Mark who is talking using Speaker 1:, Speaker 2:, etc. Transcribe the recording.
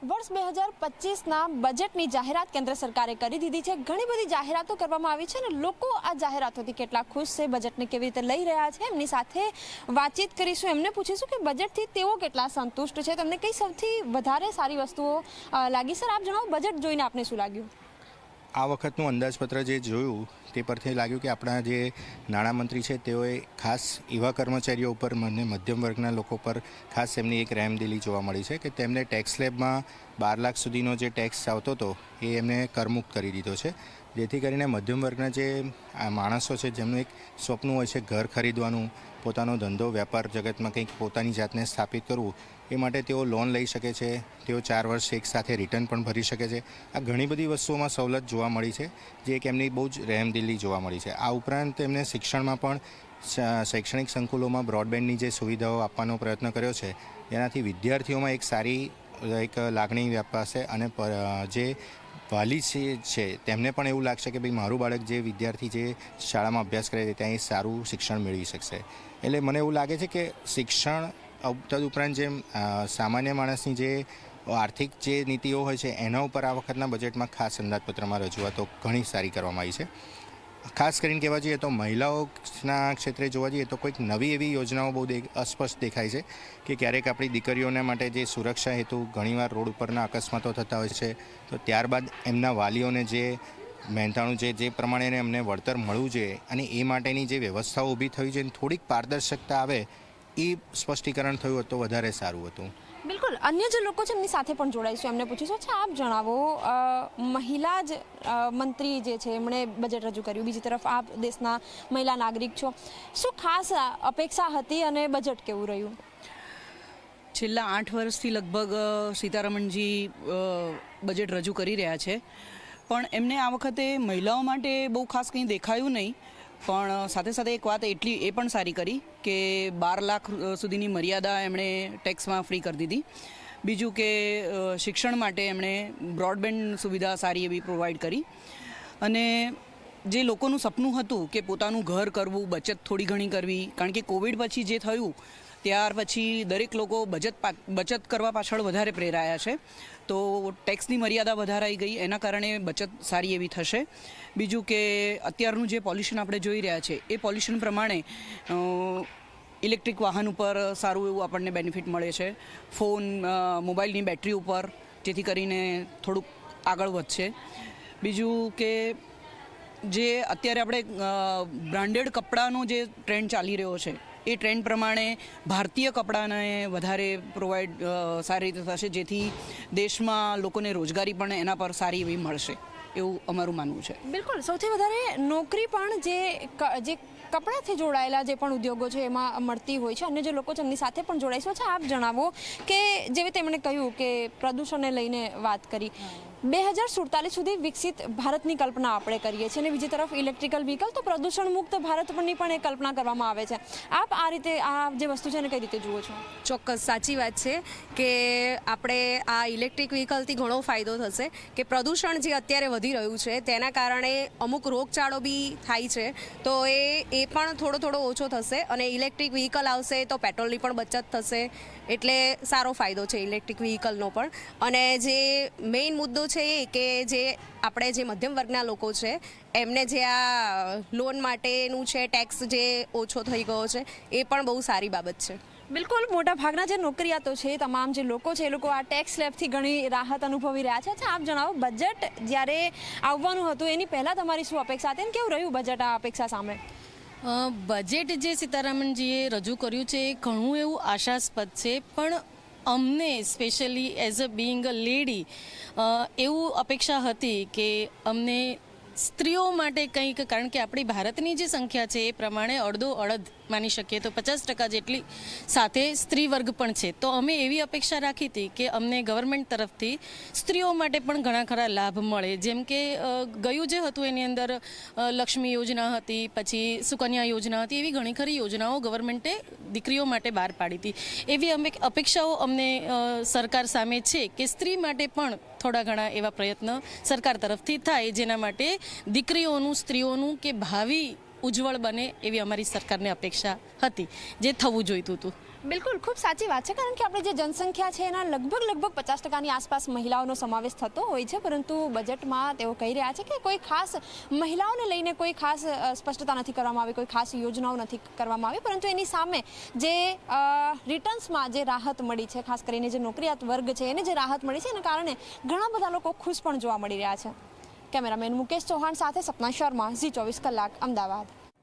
Speaker 1: વર્ષ 2025ના બજેટની જાહેરાત કેન્દ્ર સરકારે કરી દીધી છે। ઘણી બધી જાહેરાતો કરવામાં આવી છે અને લોકો આ જાહેરાતોથી કેટલા ખુશ છે, બજેટને કેવી રીતે લઈ રહ્યા છે, એમની સાથે વાતચીત કરીશું। એમને પૂછીશું કે બજેટથી તેઓ કેટલા સંતુષ્ટ છે, તમને કઈ સૌથી વધારે સારી વસ્તુઓ લાગી। સર, આપ જણાવો, બજેટ જોઈને આપને શું લાગ્યું?
Speaker 2: આ વખતનું અંદાજપત્ર જે જોયું તે પરથી લાગ્યું કે આપણા જે નાણામંત્રી છે તેઓએ ખાસ એવા કર્મચારીઓ ઉપર અને મધ્યમ વર્ગના લોકો પર ખાસ એમની એક રહેમદિલી જોવા મળી છે કે તેમને ટેક્સ સ્લેબમાં 12 લાખ સુધીનો જે ટેક્સ આવતો હતો એ એમને કરમુક્ત કરી દીધો છે, જેથી કરીને મધ્યમ વર્ગના જે માણસો છે જેમનું એક સ્વપ્ન હોય છે ઘર ખરીદવાનું, પોતાનો ધંધો વેપાર જગતમાં કંઈક પોતાની જાતને સ્થાપિત કરવું, એ માટે તેઓ લોન લઈ શકે છે। તેઓ 4 વર્ષ એકસાથે રિટર્ન પણ ભરી શકે છે। આ ઘણી બધી વસ્તુઓમાં સવલત જોવા મળી છે, જે એક એમની બહુ જ રહેમદિલી જોવા મળી છે। આ ઉપરાંત એમને શિક્ષણમાં પણ શૈક્ષણિક સંકુલોમાં બ્રોડબેન્ડની જે સુવિધાઓ આપવાનો પ્રયત્ન કર્યો છે, જેનાથી વિદ્યાર્થીઓમાં એક સારી એક લાગણી વ્યાપાશે અને જે વાલી છે તેમને પણ એવું લાગશે કે ભાઈ મારું બાળક જે વિદ્યાર્થી જે શાળામાં અભ્યાસ કરે છે ત્યાં એ સારું શિક્ષણ મેળવી શકશે। એટલે મને એવું લાગે છે કે શિક્ષણ તદુપરાંત જે સામાન્ય માણસની જે આર્થિક જે નીતિઓ હોય છે એના ઉપર આ વખતના બજેટમાં ખાસ અંદાજપત્રમાં રજૂઆતો ઘણી સારી કરવામાં આવી છે। ખાસ કરીને કહેવા જઈએ તો મહિલાઓના ક્ષેત્રે જોવા જઈએ તો કોઈક નવી એવી યોજનાઓ બહુ અસ્પષ્ટ દેખાય છે કે ક્યારેક આપણી દીકરીઓને માટે જે સુરક્ષા હેતુ ઘણીવાર રોડ ઉપરના અકસ્માતો થતા હોય છે, તો ત્યારબાદ એમના વાલીઓને જે મહેનતાણું જે પ્રમાણે એમને વળતર મળવું જોઈએ અને એ માટેની જે વ્યવસ્થાઓ ઊભી થવી જોઈએ, થોડીક પારદર્શકતા આવે એ સ્પષ્ટીકરણ થયું હોત તો વધારે સારું હતું।
Speaker 1: બિલકુલ, અન્ય જે લોકો છે એમની સાથે પણ જોડાઈશું, એમને પૂછીશું। અચ્છા, આપ જણાવો, મહિલા જ મંત્રી જે છે એમણે બજેટ રજૂ કર્યું, બીજી તરફ આપ દેશના મહિલા નાગરિક છો, શું ખાસ અપેક્ષા હતી અને બજેટ કેવું રહ્યું?
Speaker 3: છેલ્લા 8 વર્ષથી લગભગ સીતારમણજી બજેટ રજૂ કરી રહ્યા છે, પણ એમને આ વખતે મહિલાઓ માટે બહુ ખાસ કંઈ દેખાયું નહીં, પણ સાથે સાથે એક વાત એ પણ સારી કરી કે 12 લાખ સુધીની મર્યાદા એમણે ટેક્સમાં ફ્રી કરી દીધી। બીજું કે શિક્ષણ માટે એમણે બ્રોડબેન્ડ સુવિધા સારી એવી પ્રોવાઈડ કરી અને જે લોકોનું સપનું હતું કે પોતાનું ઘર કરવું, બચત થોડી ઘણી કરવી, કારણ કે કોવિડ પછી જે થયું ત્યાર પછી દરેક લોકો બચત કરવા પાછળ વધારે પ્રેરાયા છે, તો ટેક્સની મર્યાદા વધારાઈ ગઈ, એના કારણે બચત સારી એવી થશે। બીજું કે અત્યારનું જે પોલ્યુશન આપણે જોઈ રહ્યા છે એ પોલ્યુશન પ્રમાણે ઇલેક્ટ્રિક વાહન ઉપર સારું એવું આપણને બેનિફિટ મળે છે, ફોન મોબાઈલની બેટરી ઉપર, જેથી કરીને થોડુંક આગળ વધશે। બીજું કે જે અત્યારે આપણે બ્રાન્ડેડ કપડાનો જે ટ્રેન્ડ ચાલી રહ્યો છે એ ટ્રેન્ડ પ્રમાણે ભારતીય કપડાને વધારે પ્રોવાઈડ સારી રીતે થશે, જેથી દેશમાં લોકોને રોજગારી પણ એના પર સારી એવી મળશે એવું અમારું માનવું છે।
Speaker 1: બિલકુલ, સૌથી વધારે નોકરી પણ જે કપડાથી જોડાયેલા જે પણ ઉદ્યોગો છે એમાં મળતી હોય છે। અને જે લોકો છે એમની સાથે પણ જોડાઈશું। અચ્છા, આપ જણાવો કે જેવી રીતે એમણે કહ્યું કે પ્રદૂષણને લઈને વાત કરી, 2047 સુધી વિકસિત ભારતની કલ્પના આપણે કરીએ છીએ અને બીજી તરફ ઇલેક્ટ્રિકલ વ્હીકલ, તો પ્રદૂષણ મુક્ત ભારતની પણ એક કલ્પના કરવામાં આવે છે। આપ આ રીતે આ જે વસ્તુ છે એને કઈ રીતે જુઓ છો?
Speaker 4: ચોક્કસ સાચી વાત છે કે આપણે આ ઇલેક્ટ્રિક વ્હીકલથી ઘણો ફાયદો થશે કે પ્રદૂષણ જે અત્યારે વધી રહ્યું છે તેના કારણે અમુક રોગચાળો બી થાય છે, તો એ પણ થોડો ઓછો થશે અને ઇલેક્ટ્રિક વ્હીકલ આવશે તો પેટ્રોલની પણ બચત થશે, એટલે સારો ફાયદો છે ઇલેક્ટ્રિક વ્હીકલનો પણ। અને જે મેઇન મુદ્દો છે એ કે જે આપણે જે મધ્યમ વર્ગના લોકો છે એમને જે આ લોન માટેનું છે ટેક્સ જે ઓછો થઈ ગયો છે એ પણ બહુ સારી બાબત છે।
Speaker 1: બિલકુલ, મોટા ભાગના જે નોકરિયાતો છે, તમામ જે લોકો છે એ લોકો આ ટેક્સ સ્લેબથી ઘણી રાહત અનુભવી રહ્યા છે। અચ્છા, આપ જણાવો, બજેટ જ્યારે આવવાનું હતું એની પહેલાં તમારી શું અપેક્ષા હતી અને કેવું રહ્યું બજેટ આ અપેક્ષા સામે?
Speaker 5: બજેટ જે સીતારામનજીએ રજૂ કર્યું છે એ ઘણું એવું આશાસ્પદ છે, પણ અમને specially as a being a lady એવું અપેક્ષા હતી કે અમને સ્ત્રીઓ માટે કંઈક, કારણ કે આપણી ભારતની જે સંખ્યા છે એ પ્રમાણે અડધ માની શકીએ તો 50% જેટલી સાથે સ્ત્રી વર્ગ પણ છે, તો અમે એવી અપેક્ષા રાખી હતી કે અમને ગવર્મેન્ટ તરફથી સ્ત્રીઓ માટે પણ ઘણા ખરા લાભ મળે, જેમ કે ગયું જે હતું એની અંદર લક્ષ્મી યોજના હતી, પછી સુકન્યા યોજના હતી, એવી ઘણી ખરી યોજનાઓ ગવર્મેન્ટે દીકરીઓ માટે બહાર પાડી હતી। એવી અપેક્ષાઓ અમને સરકાર સામે છે કે સ્ત્રી માટે પણ થોડા ઘણા એવા પ્રયત્ન સરકાર તરફથી થાય, જેના માટે દીકરીઓનું, સ્ત્રીઓનું કે ભાવિ ઉજ્જવળ બને એવી અમારી સરકારને અપેક્ષા હતી, જે થવું જોઈતું હતું।
Speaker 1: બિલકુલ ખૂબ સાચી વાત છે, કારણ કે આપણે જે જનસંખ્યા છે એના લગભગ 50%ની આસપાસ મહિલાઓનો સમાવેશ થતો હોય છે, પરંતુ બજેટમાં તેઓ કહી રહ્યા છે કે કોઈ ખાસ મહિલાઓને લઈને કોઈ ખાસ સ્પષ્ટતા નથી કરવામાં આવી, કોઈ ખાસ યોજનાઓ નથી કરવામાં આવી, પરંતુ એની સામે જે રિટર્ન્સમાં જે રાહત મળી છે, ખાસ કરીને જે નોકરિયાત વર્ગ છે એને જે રાહત મળી છે એના કારણે ઘણા બધા લોકો ખુશ પણ જોવા મળી રહ્યા છે. કેમેરામેન મુકેશ ચૌહાણ સાથે સપના શર્મા, ઝી 24 કલાક, અમદાવાદ.